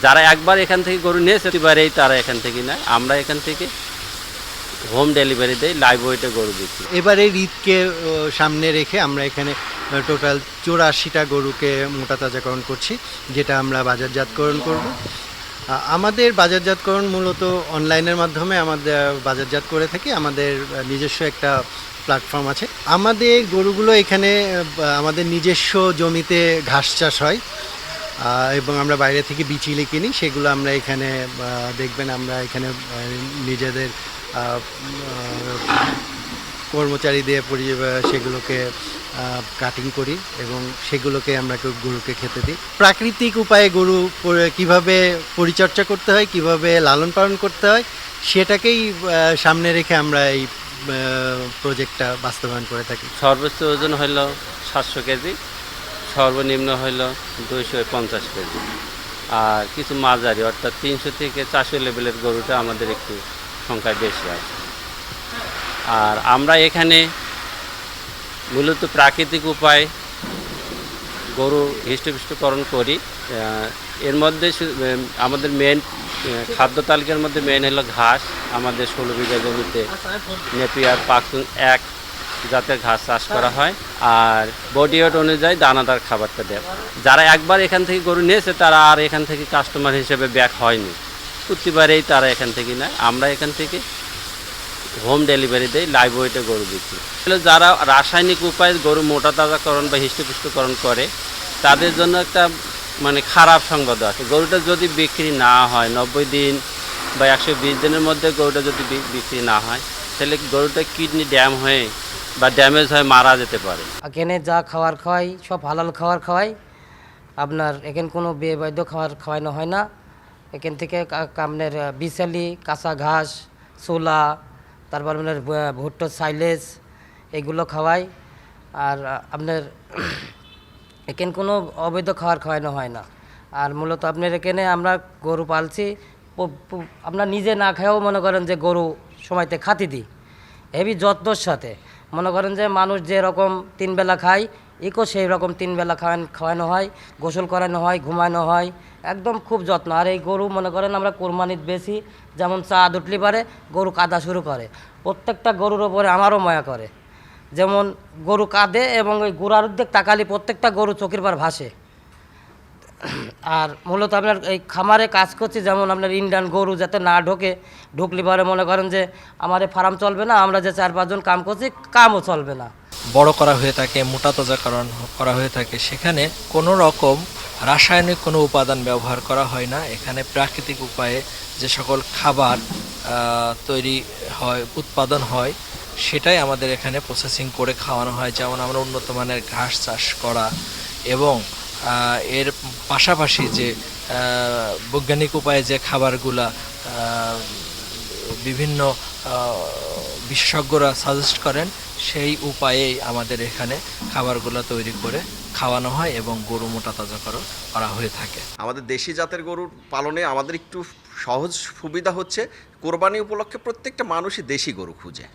যারা একবার এখান থেকে গরু নিয়েছে এবারেই তারা এখান থেকে নেয়। আমরা এখান থেকে হোম ডেলিভারি দেই, লাইভ ওয়েটে গরু বিক্রি। এবারে ঈদকে সামনে রেখে আমরা এখানে টোটাল 84টা গরুকে মোটা তাজাকরণ করছি, যেটা আমরা বাজারজাতকরণ করব। আমাদের বাজারজাতকরণ মূলত অনলাইনের মাধ্যমে আমাদের বাজারজাত করে থাকি। আমাদের নিজস্ব একটা প্ল্যাটফর্ম আছে। আমাদের গরুগুলো এখানে আমাদের নিজস্ব জমিতে ঘাস চাষ হয় এবং আমরা বাইরে থেকে বিচিলি কিনি, সেগুলো আমরা এখানে দেখবেন আমরা এখানে নিজেদের কর্মচারী দিয়ে সেগুলোকে কাটিং করি এবং সেগুলোকে আমরা গরুকে খেতে দিই। প্রাকৃতিক উপায়ে গরু কিভাবে পরিচর্যা করতে হয়, কিভাবে লালন পালন করতে হয়, সেটাকেই সামনে রেখে আমরা এই প্রজেক্টটা বাস্তবায়ন করে থাকি। সর্বোচ্চ ওজন হইল 700 কেজি, সর্বনিম্ন হইল 250 কেজি। আর কিছু মাঝারি অর্থাৎ 300 থেকে 400 লেভেলের গরুটা আমাদের একটু সংখ্যায় বেশি আছে। আর আমরা এখানে মূলত প্রাকৃতিক উপায়ে গরু হৃষ্টপুষ্টকরণ করি। এর মধ্যে আমাদের মেন খাদ্য তালিকার মধ্যে মেন হলো ঘাস। আমাদের 16 বিঘা জমিতে নেপিয়ার পাখতুন 1 জাতের ঘাস চাষ করা হয়। আর বডি ওয়েট অনুযায়ী দানাদার খাবারটা দেয়। যারা একবার এখান থেকে গরু নিয়েছে তারা আর এখান থেকে কাস্টমার হিসেবে ব্যাক হয়নি, প্রতিবারেই তারা এখান থেকে নেয়। আমরা এখান থেকে হোম ডেলিভারি দেই, লাইভ ওয়েটে গরু বিক্রি। যারা রাসায়নিক উপায়ে গরু মোটা তাজাকরণ বা হৃষ্টপুষ্টকরণ করে তাদের জন্য একটা খারাপ সংবাদ আছে। গরুটা যদি বিক্রি না হয় 90 দিন বা 120 দিনের মধ্যে গরুটা যদি বিক্রি না হয়, তাহলে গরুটা কিডনি হয়ে বা ড্যামেজ হয়ে মারা যেতে পারে। এখানে যা খাবার খাওয়াই সব হালাল খাবার খাওয়াই। আপনার এখানে কোনো বেবৈধ খাবার খাওয়ানো হয় না। এখান থেকে আপনার বিশালি, কাঁচা ঘাস, ছোলা, তারপর আপনার ভুট্টো, সাইলেজ এগুলো খাওয়াই। আর আপনার এখানে কোনো অবৈধ খাবার খাওয়ানো হয় না। আর মূলত আপনার এখানে আমরা গরু পালছি, আপনার নিজে না খাওয়াও মনে করেন যে গরু সময়তে খাতি দিই হেভি যত্নর সাথে। মনে করেন যে মানুষ যেরকম 3 বেলা খায় ইকো সেই রকম 3 বেলা খাওয়ানো হয়, গোসল করানো হয়, ঘুমানো হয়, একদম খুব যত্ন। আর এই গরু মনে করেন আমরা কোরবানির বেশি, যেমন চাঁদ উঠলি পারে গরু কাঁদা শুরু করে। প্রত্যেকটা গরুর ওপরে আমারও মায়া করে, যেমন গরু কাঁদে এবং ওই গোড়ার উদ্যোগ তাকালি প্রত্যেকটা গরু চোখের পার ভাসে। আর মূলত আপনার এই খামারে কাজ করছি, যেমন আপনার ইন্ডিয়ান গরু যাতে না ঢুকলি পারে মনে করেন যে আমার এই ফার্ম চলবে না, আমরা যে 4-5 জন কাম করছি কামও চলবে না। বড় করা হয়ে থাকে, মোটা তাজাকরণ করা হয়ে থাকে, সেখানে কোনো রকম রাসায়নিক কোনো উপাদান ব্যবহার করা হয় না। এখানে প্রাকৃতিক উপায়ে যে সকল খাবার তৈরি হয়, উৎপাদন হয়, সেটাই আমাদের এখানে প্রসেসিং করে খাওয়ানো হয়। যেমন আমরা উন্নত মানের ঘাস চাষ করা এবং এর পাশাপাশি যে বৈজ্ঞানিক উপায়ে যে খাবারগুলা বিভিন্ন বিশেষজ্ঞরা সাজেস্ট করেন, সেই উপায়েই আমাদের এখানে খাবারগুলো তৈরি করে খাওয়ানো হয় এবং গরু মোটা তাজাকরণ করা হয়ে থাকে। আমাদের দেশি জাতের গরুর পালনে আমাদের একটু সহজ সুবিধা হচ্ছে, কোরবানি উপলক্ষে প্রত্যেকটা মানুষই দেশি গরু খুঁজে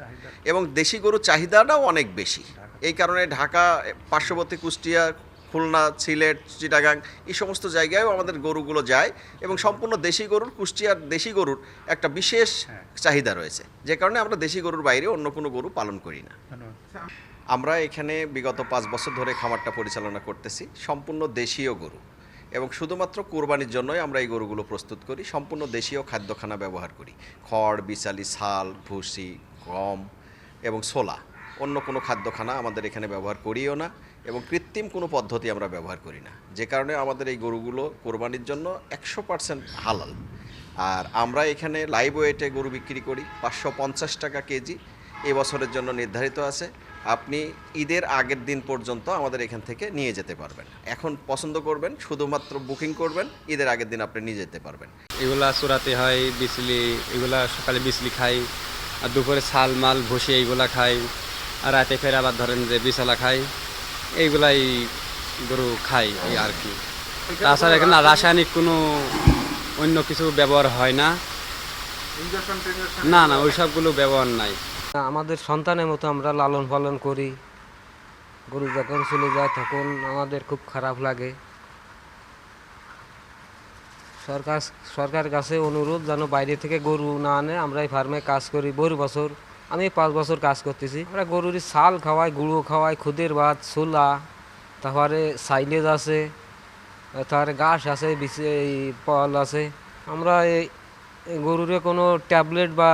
এবং দেশি গরুর চাহিদাটাও অনেক বেশি। এই কারণে ঢাকা, পার্শ্ববর্তী কুষ্টিয়া, খুলনা, সিলেট, চিটাগাং এই সমস্ত জায়গায়ও আমাদের গরুগুলো যায় এবং সম্পূর্ণ দেশি গরুর, কুষ্টিয়ার দেশি গরুর একটা বিশেষ চাহিদা রয়েছে, যে কারণে আমরা দেশি গরুর বাইরে অন্য কোনো গরু পালন করি না। আমরা এখানে বিগত 5 বছর ধরে খামারটা পরিচালনা করতেছি, সম্পূর্ণ দেশীয় গরু এবং শুধুমাত্র কোরবানির জন্যই আমরা এই গরুগুলো প্রস্তুত করি। সম্পূর্ণ দেশীয় খাদ্যখানা ব্যবহার করি, খড়, বিচালি, ছাল, ভুসি, গম এবং ছোলা। অন্য কোনো খাদ্যখানা আমাদের এখানে ব্যবহার করিও না এবং কৃত্রিম কোনো পদ্ধতি আমরা ব্যবহার করি না, যে কারণে আমাদের এই গরুগুলো কোরবানির জন্য 100% হালাল। আর আমরা এখানে লাইভ ওয়েটে গরু বিক্রি করি, 550 টাকা কেজি এই বছরের জন্য নির্ধারিত আছে। আপনি ঈদের আগের দিন পর্যন্ত আমাদের এখান থেকে নিয়ে যেতে পারবেন। এখন পছন্দ করবেন, শুধুমাত্র বুকিং করবেন, ঈদের আগের দিন আপনি নিয়ে যেতে পারবেন। এগুলা চুরাতে হয়, বিচলি, এগুলা সকালে বিচলি খাই, আর দুপুরে ছাল মাল ভুসি এইগুলা খাই, আর রাতে ফের আবার ধরেন যে বিছালা খাই, এইগুলাই গরু খাই এই আর কি। তাছাড়া এখানে রাসায়নিক কোনো অন্য কিছু ব্যবহার হয় না, না ওই সবগুলো ব্যবহার নাই। আমাদের সন্তানের মতো আমরা লালন পালন করি। গরু যখন চলে যায় তখন আমাদের খুব খারাপ লাগে। সরকারের কাছে অনুরোধ যেন বাইরে থেকে গরু না আনে। আমরা এই ফার্মে কাজ করি বহু বছর, আমি 5 বছর কাজ করতেছি। আমরা গরুর ছাল খাওয়াই, গুঁড়ো খাওয়াই, খুদের ভাত, ছোলা, তারপরে সাইলেজ আছে, তারপরে ঘাস আছে, এই ফল আছে। আমরা এই গরুরে কোনো ট্যাবলেট বা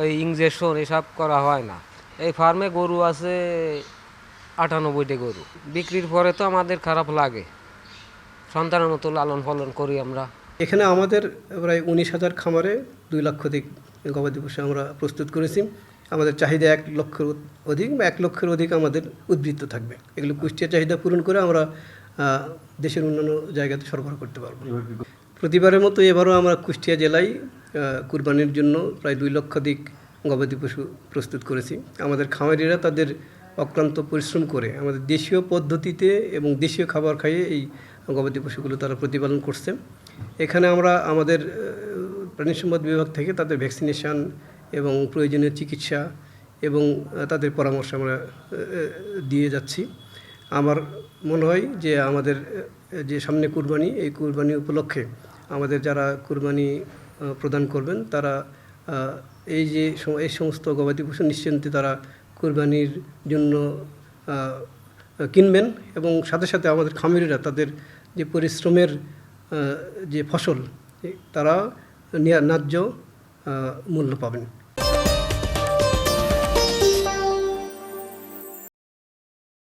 ওই ইঞ্জেকশন এসব করা হয় না। এই ফার্মে গরু আছে 98টি গরু। বিক্রির পরে তো আমাদের খারাপ লাগে, সন্তানের মতো লালন পালন করি আমরা। এখানে আমাদের প্রায় 19,000 খামারে 2 লক্ষাধিক গবাদি পশু আমরা প্রস্তুত করেছি। আমাদের চাহিদা 1 লক্ষের অধিক বা 1 লক্ষের অধিক আমাদের উদ্বৃত্ত থাকবে। এগুলো কুষ্টিয়া চাহিদা পূরণ করে আমরা দেশের অন্যান্য জায়গাতে সরবরাহ করতে পারবো। প্রতিবারের মতো এবারও আমরা কুষ্টিয়া জেলায় কুরবানির জন্য প্রায় 2 লক্ষাধিক গবাদি পশু প্রস্তুত করেছি। আমাদের খামারিরা তাদের অক্লান্ত পরিশ্রম করে আমাদের দেশীয় পদ্ধতিতে এবং দেশীয় খাবার খাইয়ে এই গবাদি পশুগুলো তারা প্রতিপালন করছে। এখানে আমরা আমাদের প্রাণী সম্পদ বিভাগ থেকে তাদের ভ্যাকসিনেশন এবং প্রয়োজনীয় চিকিৎসা এবং তাদের পরামর্শ আমরা দিয়ে যাচ্ছি। আমার মনে হয় যে আমাদের যে সামনে কুরবানি, এই কুরবানি উপলক্ষে আমাদের যারা কুরবানি প্রদান করবেন তারা এই সমস্ত গবাদি পশু নিশ্চিন্তে তারা কুরবানির জন্য কিনবেন এবং সাথে সাথে আমাদের খামারিরা তাদের যে পরিশ্রমের যে ফসল তারা ন্যায্য মূল্য পাবেন।